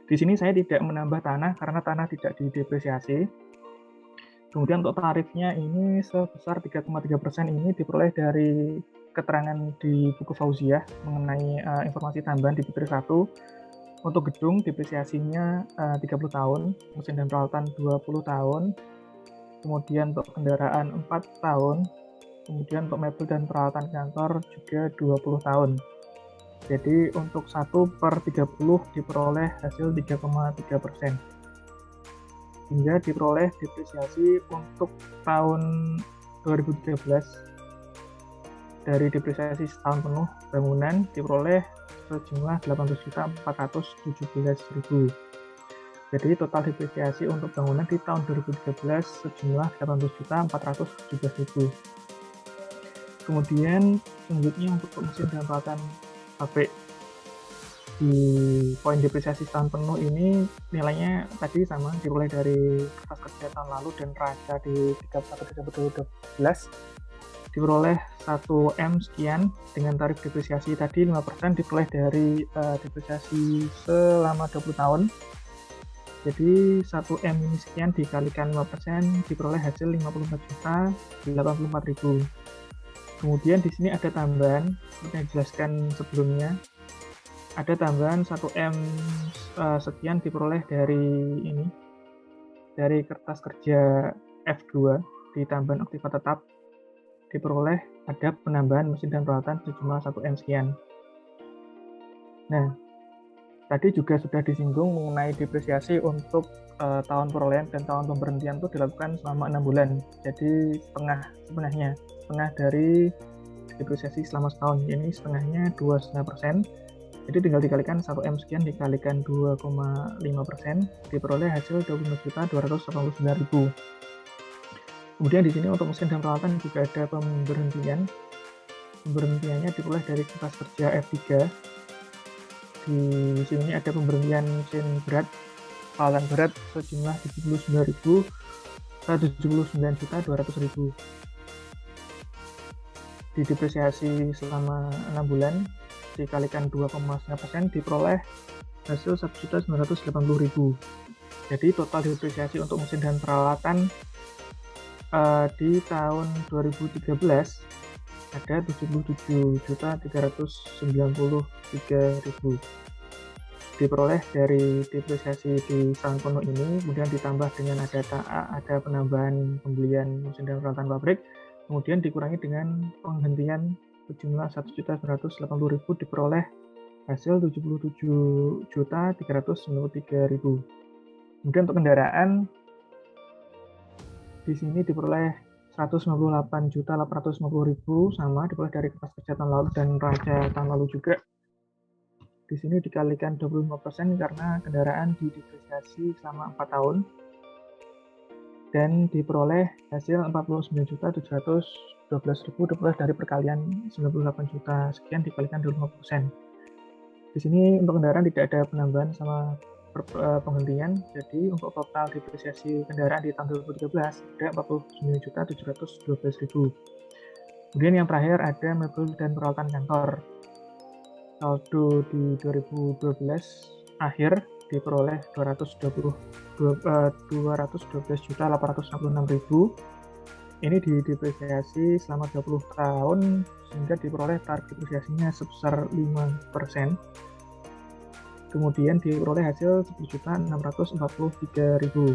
Di sini saya tidak menambah tanah karena tanah tidak didepresiasi. Kemudian untuk tarifnya ini sebesar 3,3% ini diperoleh dari keterangan di buku Fauziah mengenai informasi tambahan di butir 1. Untuk gedung depresiasinya 30 tahun, mesin dan peralatan 20 tahun, kemudian untuk kendaraan 4 tahun, kemudian untuk mebel dan peralatan kantor juga 20 tahun. Jadi untuk 1/30 diperoleh hasil 3,3%. Hingga diperoleh depresiasi untuk tahun 2013 dari depresiasi setahun penuh bangunan diperoleh sejumlah 18.417.000. Jadi total depresiasi untuk bangunan di tahun 2013 sejumlah 18.417.000. Kemudian selanjutnya untuk mesin dan peralatan pabrik di poin depresiasi setahun penuh ini nilainya tadi sama, diperoleh dari kertas kerja tahun lalu dan neraca di 31 Desember 2012 diperoleh 1M sekian dengan tarif depresiasi tadi 5% diperoleh dari depresiasi selama 20 tahun. Jadi 1M ini sekian dikalikan 5% diperoleh hasil 54.084.000. Kemudian di sini ada tambahan seperti yang dijelaskan sebelumnya. Ada tambahan 1M sekian diperoleh dari kertas kerja F2 di tambahan aktiva tetap diperoleh ada penambahan mesin dan peralatan sejumlah 1M sekian. Nah, tadi juga sudah disinggung mengenai depresiasi untuk tahun perolehan dan tahun pemberhentian itu dilakukan selama 6 bulan. Jadi setengah dari depresiasi selama setahun. Ini setengahnya 2,5%. Jadi tinggal dikalikan 1M sekian dikalikan 2,5% diperoleh hasil 25.289.000. Kemudian di sini untuk mesin dan peralatan juga ada pemberhentian. Pemberhentiannya diperoleh dari kertas kerja F3. Di sini ada pemberhentian mesin berat, peralatan berat sejumlah 79.200.000. Didepresiasi selama 6 bulan dikalikan 2,5% diperoleh hasil 1.980.000. Jadi total depresiasi untuk mesin dan peralatan di tahun 2013 ada 77.393.000 diperoleh dari depresiasi di tahun penuh ini, kemudian ditambah dengan ada penambahan pembelian mesin dan peralatan pabrik, kemudian dikurangi dengan penghentian sejumlah 1.980.000 diperoleh hasil 77.393.000. Kemudian untuk kendaraan di sini diperoleh 198.850.000 sama diperoleh dari kertas kerja tahun lalu dan neraca tahun lalu juga. Di di sini dikalikan 25% karena kendaraan didepresiasi selama 4 tahun dan diperoleh hasil 49.712.000 diperoleh dari perkalian 98 juta sekian dikalikan 25%. Di sini untuk kendaraan tidak ada penambahan sama penghentian, jadi untuk total depresiasi kendaraan di tahun 2013 ada 49.712.000. Kemudian yang terakhir ada mebel dan peralatan kantor. Saldo di 2012 akhir diperoleh 212.866.000. Ini didepresiasi selama 20 tahun sehingga diperoleh tarif depresiasinya sebesar 5%. Kemudian diperoleh hasil 10.643.000.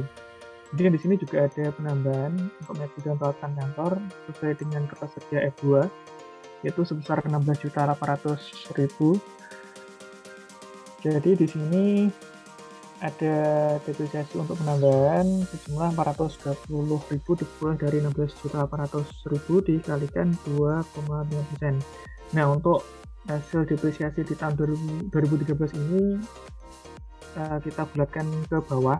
Kemudian di sini juga ada penambahan untuk mebel dan peralatan kantor sesuai dengan kertas kerja F2 yaitu sebesar 16.800.000. Jadi di sini ada depresiasi untuk penambahan sejumlah 430.000 diperoleh dari 16.800.000 dikalikan 2,5%. Nah, untuk hasil depresiasi di tahun 2013 ini kita bulatkan ke bawah.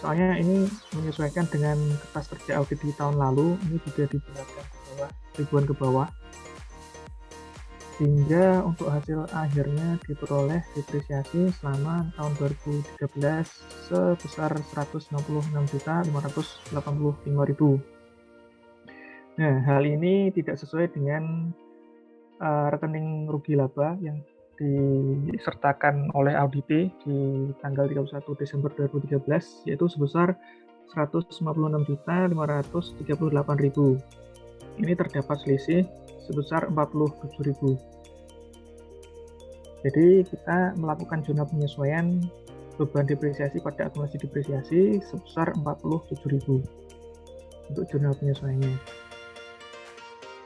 Soalnya ini menyesuaikan dengan kertas kerja audit di tahun lalu, ini juga dibulatkan ke bawah, ribuan ke bawah. Sehingga untuk hasil akhirnya diperoleh depresiasi selama tahun 2013 sebesar 166.585.000. Nah, hal ini tidak sesuai dengan rekening rugi laba yang disertakan oleh audit di tanggal 31 Desember 2013 yaitu sebesar 156.538.000. Ini terdapat selisih sebesar 47.000. Jadi kita melakukan zona penyesuaian beban depresiasi pada akumulasi depresiasi sebesar 47.000 untuk zona penyesuaiannya.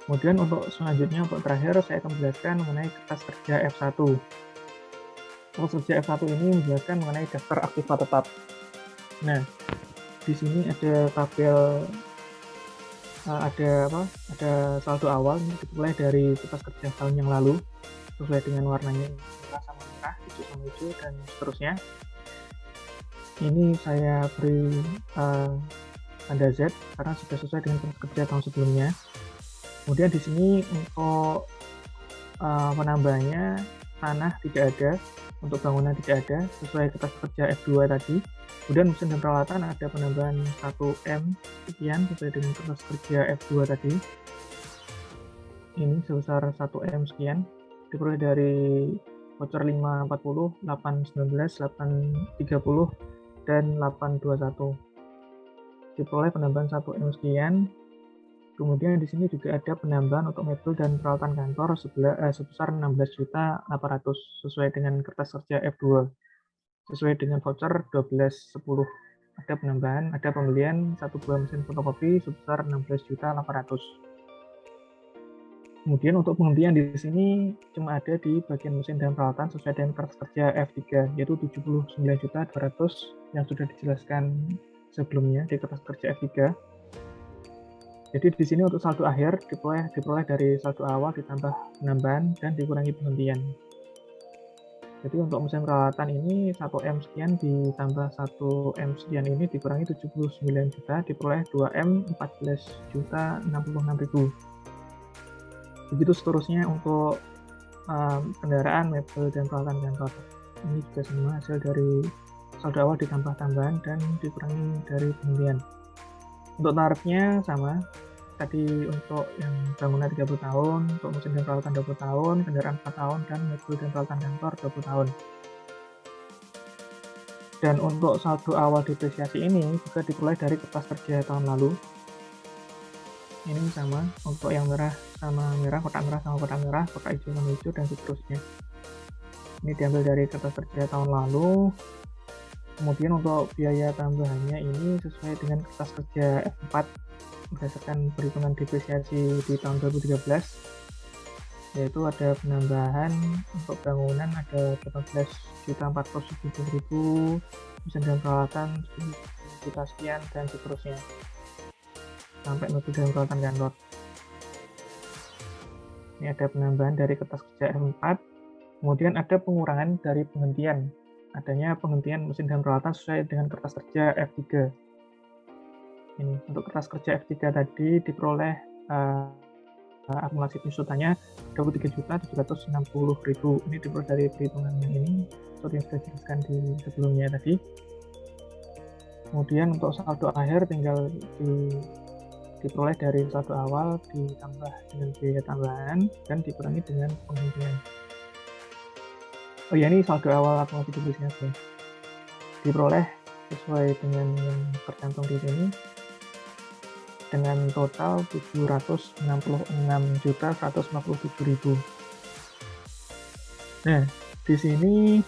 Kemudian untuk selanjutnya, untuk terakhir saya akan menjelaskan mengenai kertas kerja F1. Kertas kerja F1 ini menjelaskan mengenai daftar aktiva tetap. Nah, di sini ada tabel, ada saldo awal ini dimulai dari kertas kerja tahun yang lalu sesuai dengan warnanya merah sama merah, hijau sama hijau dan seterusnya. Ini saya beri tanda Z karena sudah sesuai dengan kertas kerja tahun sebelumnya. Kemudian di sini untuk penambahannya tanah tidak ada, untuk bangunan tidak ada sesuai kertas kerja F2 tadi. Kemudian mesin dan peralatan ada penambahan 1M sekian sesuai dengan kertas kerja F2 tadi. Ini sebesar 1M sekian diperoleh dari voucher 540, 819, 830 dan 821. Diperoleh penambahan 1M sekian. Kemudian di sini juga ada penambahan untuk mebel dan peralatan kantor sebesar 16.800 sesuai dengan kertas kerja F2. Sesuai dengan voucher 1210. Ada penambahan, ada pembelian satu buah mesin fotokopi sebesar 16.800. Kemudian untuk penghentian di sini cuma ada di bagian mesin dan peralatan sesuai dengan kertas kerja F3 yaitu 79.200 yang sudah dijelaskan sebelumnya di kertas kerja F3. Jadi di sini untuk saldo akhir diperoleh dari saldo awal ditambah penambahan dan dikurangi penghentian. Jadi untuk mesin peralatan ini 1M sekian ditambah 1M sekian ini dikurangi 79 juta diperoleh 2M 14.066.000. Begitu seterusnya untuk kendaraan, mebel dan peralatan kantor. Ini juga semua hasil dari saldo awal ditambah tambahan dan dikurangi dari penghentian. Untuk tarifnya sama, tadi untuk yang bangunan 30 tahun, untuk mesin dan peralatan 20 tahun, kendaraan 4 tahun, dan mebel dan peralatan kantor 20 tahun. Dan untuk saldo awal depresiasi ini juga diperoleh dari kertas kerja tahun lalu. Ini sama, untuk yang merah sama merah, kotak merah sama kotak merah, kotak hijau sama hijau, dan seterusnya. Ini diambil dari kertas kerja tahun lalu. Kemudian untuk biaya tambahannya ini sesuai dengan kertas kerja F4 berdasarkan perhitungan depresiasi di tahun 2013, yaitu ada penambahan untuk bangunan ada 18.470.000, mesin dan peralatan 10 juta sekian dan seterusnya sampai mebel dan peralatan kantor. Ini ada penambahan dari kertas kerja F4 Kemudian ada pengurangan dari penghentian. Adanya penghentian mesin dan peralatan sesuai dengan kertas kerja F3. Ini untuk kertas kerja F3 tadi diperoleh akumulasi tuntutannya 23.760.000. Ini diperoleh dari perhitungan yang ini seperti yang sudah dijelaskan di sebelumnya tadi. Kemudian untuk saldo akhir tinggal diperoleh dari saldo awal ditambah dengan biaya tambahan dan dikurangi dengan penghentian. Oh ya, ini saldo awal akumulasi depresiasi. Diperoleh sesuai dengan yang tercantum di sini dengan total 766.157.000. Nah, di sini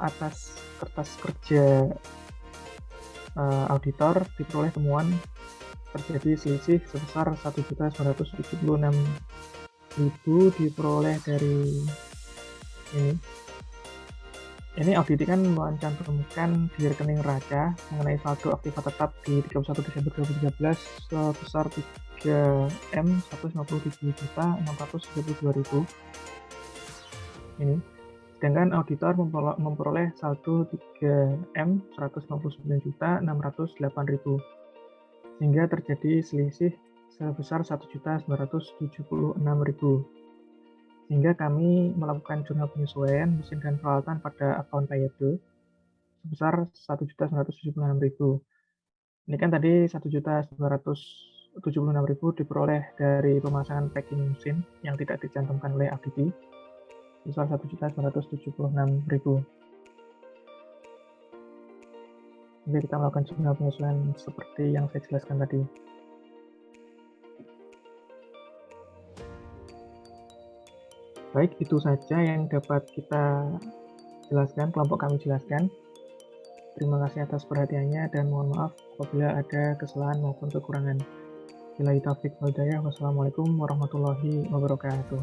atas kertas kerja auditor diperoleh temuan terjadi selisih sebesar 1.976.000 diperoleh dari ini audit kan mencantumkan di rekening raca mengenai saldo aktiva tetap di 31 Desember 2013 sebesar 3.157.632.000 ini. Sedangkan auditor memperoleh saldo 3.159.608.000 sehingga terjadi selisih sebesar 1.976.000. Sehingga kami melakukan jurnal penyesuaian mesin dan peralatan pada account payable sebesar 1.976.000. Ini kan tadi 1.976.000 diperoleh dari pemasangan packing mesin yang tidak dicantumkan oleh audit sebesar 1.976.000. Jadi kita melakukan jurnal penyesuaian seperti yang saya jelaskan tadi. Baik, itu saja yang dapat kita jelaskan, kelompok kami jelaskan. Terima kasih atas perhatiannya dan mohon maaf apabila ada kesalahan maupun kekurangan. Billahi taufiq wal hidayah. Wassalamualaikum warahmatullahi wabarakatuh.